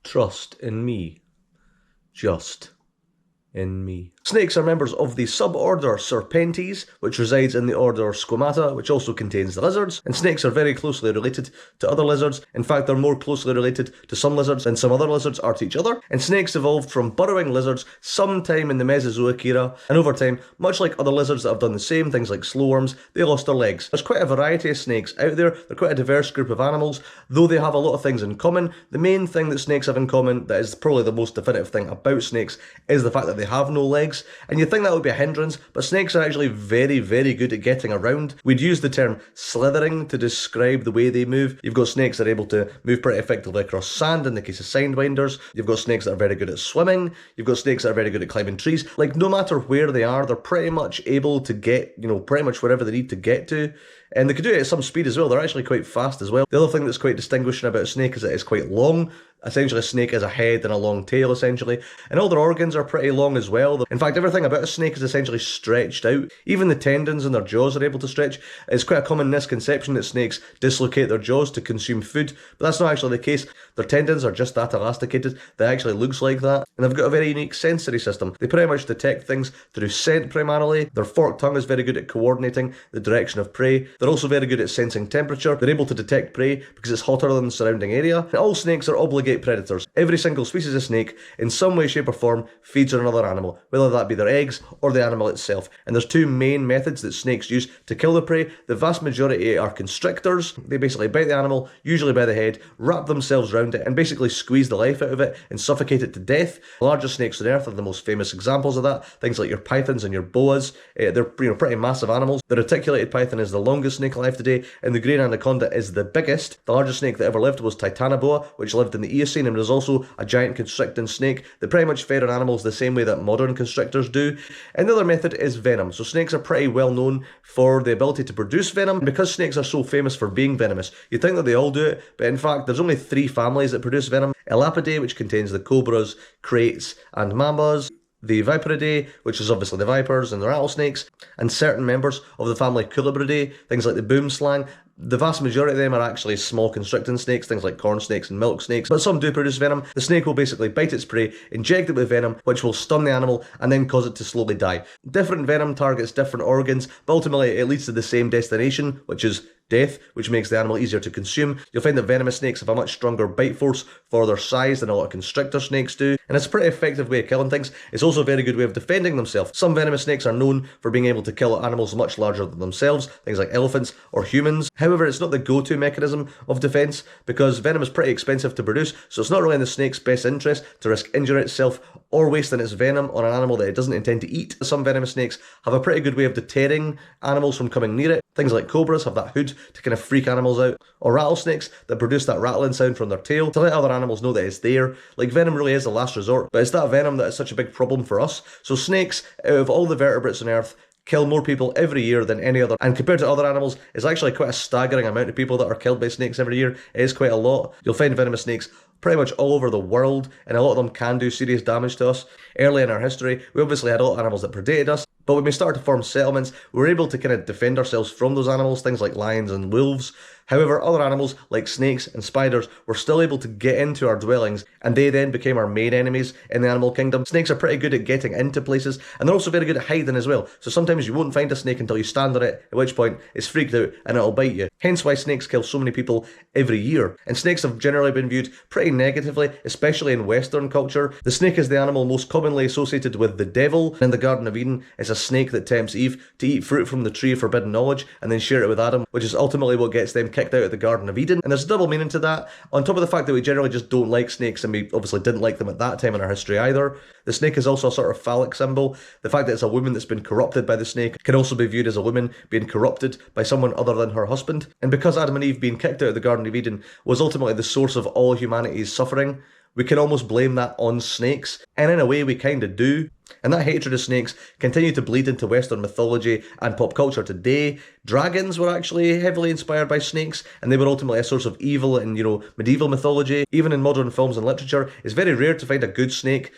Trust in me. Just in me. Snakes are members of the suborder Serpentes, which resides in the order Squamata, which also contains the lizards, and snakes are very closely related to other lizards. In fact, they're more closely related to some lizards than some other lizards are to each other, and snakes evolved from burrowing lizards sometime in the Mesozoic era, and over time, much like other lizards that have done the same, things like slowworms, they lost their legs. There's quite a variety of snakes out there, they're quite a diverse group of animals, though they have a lot of things in common. The main thing that snakes have in common, that is probably the most definitive thing about snakes, is the fact that they have no legs. And you'd think that would be a hindrance, but snakes are actually very, very good at getting around. We'd use the term slithering to describe the way they move. You've got snakes that are able to move pretty effectively across sand in the case of sandwinders. You've got snakes that are very good at swimming. You've got snakes that are very good at climbing trees. Like, no matter where they are, they're pretty much able to get, pretty much wherever they need to get to. And they can do it at some speed as well. They're actually quite fast as well. The other thing that's quite distinguishing about a snake is that it's quite long. Essentially, a snake has a head and a long tail, essentially. And all their organs are pretty long as well. In fact, everything about a snake is essentially stretched out. Even the tendons in their jaws are able to stretch. It's quite a common misconception that snakes dislocate their jaws to consume food, but that's not actually the case. Their tendons are just that elasticated. That actually looks like that. And they've got a very unique sensory system. They pretty much detect things through scent primarily. Their forked tongue is very good at coordinating the direction of prey. They're also very good at sensing temperature. They're able to detect prey because it's hotter than the surrounding area. And all snakes are obligate predators. Every single species of snake, in some way, shape or form, feeds on another animal, whether that be their eggs or the animal itself. And there's two main methods that snakes use to kill their prey. The vast majority are constrictors. They basically bite the animal, usually by the head, wrap themselves around it and basically squeeze the life out of it and suffocate it to death. The largest snakes on earth are the most famous examples of that. Things like your pythons and your boas. They're pretty massive animals. The reticulated python is the longest snake alive today, and the green anaconda is the biggest. The largest snake that ever lived was Titanoboa, which lived in the Eocene, and was also a giant constricting snake that pretty much fed on animals the same way that modern constrictors do. And the other method is venom. So snakes are pretty well known for the ability to produce venom. And because snakes are so famous for being venomous, you'd think that they all do it, but in fact there's only 3 families that produce venom. Elapidae, which contains the cobras, kraits, and mambas. The Viperidae, which is obviously the vipers and the rattlesnakes, and certain members of the family Culebridae, things like the boomslang. The vast majority of them are actually small constricting snakes, things like corn snakes and milk snakes, but some do produce venom. The snake will basically bite its prey, inject it with venom, which will stun the animal and then cause it to slowly die. Different venom targets different organs, but ultimately it leads to the same destination, which is death, which makes the animal easier to consume. You'll find that venomous snakes have a much stronger bite force for their size than a lot of constrictor snakes do, and it's a pretty effective way of killing things. It's also a very good way of defending themselves. Some venomous snakes are known for being able to kill animals much larger than themselves, things like elephants or humans. However, it's not the go-to mechanism of defense because venom is pretty expensive to produce, so it's not really in the snake's best interest to risk injuring itself or wasting its venom on an animal that it doesn't intend to eat. Some venomous snakes have a pretty good way of deterring animals from coming near it. Things like cobras have that hood to kind of freak animals out, or rattlesnakes that produce that rattling sound from their tail to let other animals know that it's there. Like, venom really is the last resort, but it's that venom that is such a big problem for us. So snakes, out of all the vertebrates on Earth, kill more people every year than any other, and compared to other animals, it's actually quite a staggering amount of people that are killed by snakes every year. It is quite a lot. You'll find venomous snakes pretty much all over the world, and a lot of them can do serious damage to us. Early in our history, we obviously had a lot of animals that predated us, but when we started to form settlements, we were able to kind of defend ourselves from those animals, things like lions and wolves. However, other animals like snakes and spiders were still able to get into our dwellings, and they then became our main enemies in the animal kingdom. Snakes are pretty good at getting into places, and they're also very good at hiding as well. So sometimes you won't find a snake until you stand on it, at which point it's freaked out and it'll bite you. Hence why snakes kill so many people every year. And snakes have generally been viewed pretty negatively, especially in Western culture. The snake is the animal most commonly associated with the devil. In the Garden of Eden, it's a snake that tempts Eve to eat fruit from the tree of forbidden knowledge and then share it with Adam, which is ultimately what gets them kicked out of the Garden of Eden. And there's a double meaning to that. On top of the fact that we generally just don't like snakes, and we obviously didn't like them at that time in our history either, the snake is also a sort of phallic symbol. The fact that it's a woman that's been corrupted by the snake can also be viewed as a woman being corrupted by someone other than her husband. And because Adam and Eve being kicked out of the Garden of Eden was ultimately the source of all humanity's suffering, we can almost blame that on snakes, and in a way we kind of do. And that hatred of snakes continued to bleed into Western mythology and pop culture today. Dragons were actually heavily inspired by snakes, and they were ultimately a source of evil in, medieval mythology. Even in modern films and literature, it's very rare to find a good snake.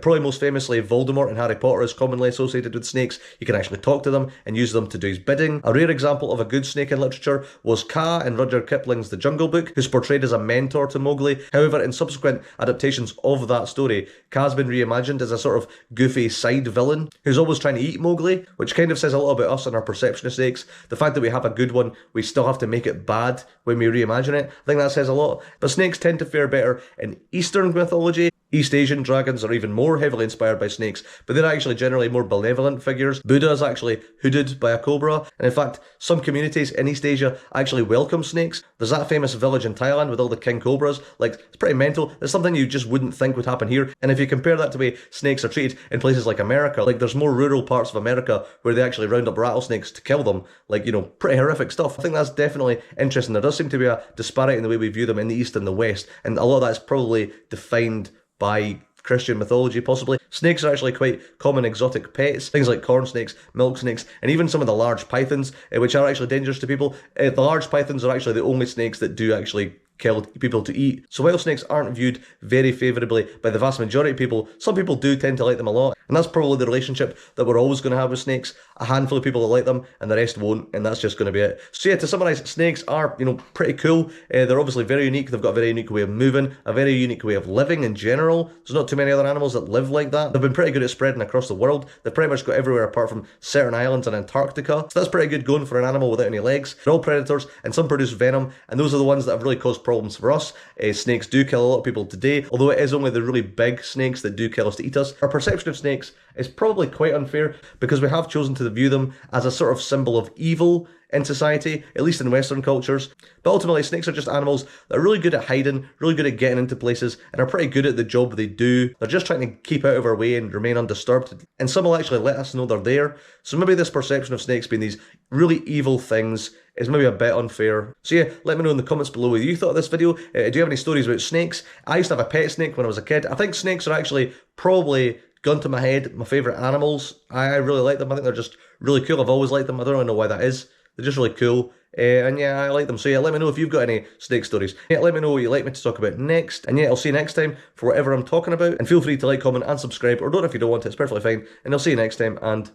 Probably most famously, Voldemort in Harry Potter is commonly associated with snakes. You can actually talk to them and use them to do his bidding. A rare example of a good snake in literature was Kaa in Rudyard Kipling's The Jungle Book, who's portrayed as a mentor to Mowgli. However, in subsequent adaptations of that story, Kaa's been reimagined as a sort of goofy side villain who's always trying to eat Mowgli, which kind of says a lot about us and our perception of snakes. The fact that we have a good one, we still have to make it bad when we reimagine it. I think that says a lot. But snakes tend to fare better in Eastern mythology. East Asian dragons are even more heavily inspired by snakes, but they're actually generally more benevolent figures. Buddha is actually hooded by a cobra, and in fact, some communities in East Asia actually welcome snakes. There's that famous village in Thailand with all the king cobras. Like, it's pretty mental. It's something you just wouldn't think would happen here. And if you compare that to the way snakes are treated in places like America, like there's more rural parts of America where they actually round up rattlesnakes to kill them. Like, pretty horrific stuff. I think that's definitely interesting. There does seem to be a disparity in the way we view them in the East and the West, and a lot of that is probably defined by Christian mythology, possibly. Snakes are actually quite common exotic pets. Things like corn snakes, milk snakes, and even some of the large pythons, which are actually dangerous to people. The large pythons are actually the only snakes that do actually kill people to eat. So while snakes aren't viewed very favourably by the vast majority of people, some people do tend to like them a lot. And that's probably the relationship that we're always going to have with snakes. A handful of people that like them and the rest won't, and that's just going to be it. So yeah, to summarise, snakes are, pretty cool. They're obviously very unique. They've got a very unique way of moving, a very unique way of living in general. There's not too many other animals that live like that. They've been pretty good at spreading across the world. They've pretty much got everywhere apart from certain islands in Antarctica. So that's pretty good going for an animal without any legs. They're all predators, and some produce venom, and those are the ones that have really caused problems for us. Snakes do kill a lot of people today, although it is only the really big snakes that do kill us to eat us. Our perception of snakes is probably quite unfair because we have chosen to view them as a sort of symbol of evil in society, at least in Western cultures. But ultimately, snakes are just animals that are really good at hiding, really good at getting into places, and are pretty good at the job they do. They're just trying to keep out of our way and remain undisturbed, and some will actually let us know they're there. So maybe this perception of snakes being these really evil things is maybe a bit unfair. So yeah, let me know in the comments below what you thought of this video. Do you have any stories about snakes? I used to have a pet snake when I was a kid. I think snakes are actually probably, gun to my head, my favourite animals. I really like them. I think they're just really cool. I've always liked them. I don't really know why that is. They're just really cool. And yeah, I like them. So yeah, let me know if you've got any snake stories. Yeah, let me know what you'd like me to talk about next. And yeah, I'll see you next time for whatever I'm talking about. And feel free to like, comment, and subscribe. Or don't if you don't want to. It's perfectly fine. And I'll see you next time, and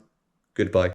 goodbye.